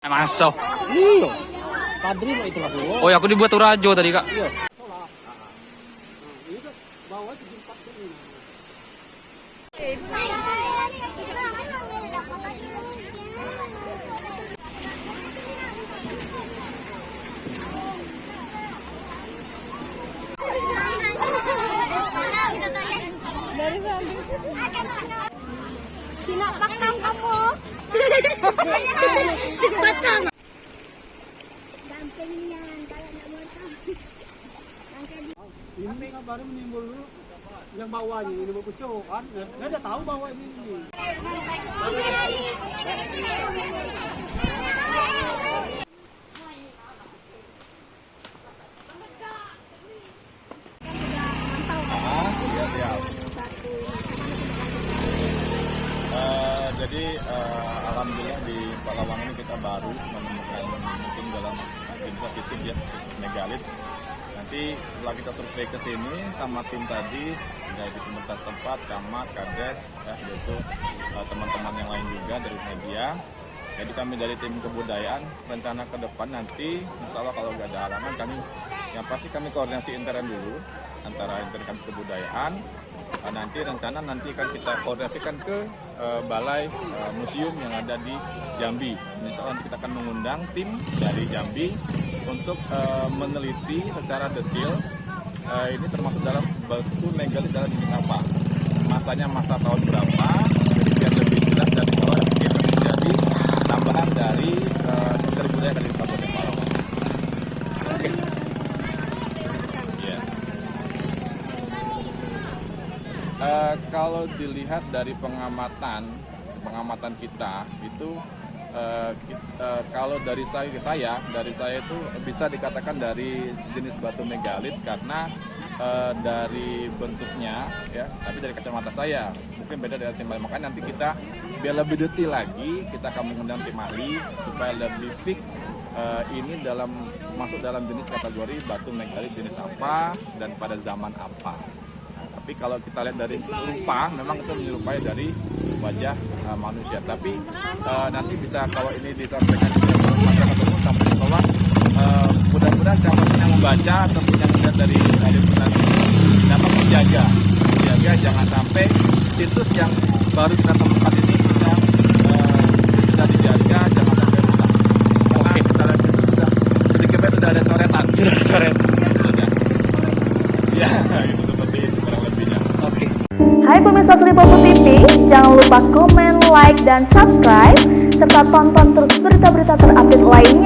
Masuk. Iya. Padri mau itu lah. Oh ya, aku dibuat Rajo tadi kak. Iya. Tidak pakam kamu. Betul. Ini baru menimbul dulu yang bawahnya ini mau pucuk kan, nggak ada tahu bahwa ini. Jadi alhamdulillah di Palawan ini kita baru menemukan mungkin dalam tim positif ya megalit. Nanti setelah kita survei ke sini sama tim tadi dari pemerintah setempat, camat, kades, ya, yaitu teman-teman yang lain juga dari media. Jadi kami dari tim kebudayaan rencana ke depan nanti, insya Allah kalau nggak ada halangan kami, yang pasti kami koordinasi intern dulu antara intern kami kebudayaan. Nanti rencana akan kita koordinasikan ke balai museum yang ada di Jambi. Insya Allah nanti kita akan mengundang tim dari Jambi untuk meneliti secara detail ini termasuk dalam batu megalit dalam jenis apa, masanya masa tahun berapa, jadi biar lebih jelas dan insya Allah nanti akan menjadi tambahan dari Menteri Budaya dari Kabupaten Palawan. Oke. Ya. Kalau dilihat dari pengamatan kita itu kalau dari saya itu bisa dikatakan dari jenis batu megalit karena dari bentuknya ya, tapi dari kacamata saya mungkin beda dari tim lain. Makanya nanti kita biar lebih detail lagi kita akan mengundang tim ahli supaya lebih fix ini masuk dalam jenis kategori batu megalit jenis apa dan pada zaman apa. Tapi kalau kita lihat dari rupa, memang itu menyerupai dari wajah manusia. Tapi nanti bisa kalau ini disampaikan ke masyarakat umum, sampai bahwa mudah-mudahan siapapun yang membaca ataupun yang melihat dari nanti dapat menjaga jangan sampai situs yang baru kita temukan ini bisa dijaga, jangan sampai rusak. Karena kita lihat itu sudah ada coretan, Ya, itu seperti itu kurang lebihnya. Oke. Hai pemirsa Sri Popo TV, jangan lupa komen, like, dan subscribe, serta tonton terus berita-berita terupdate lainnya.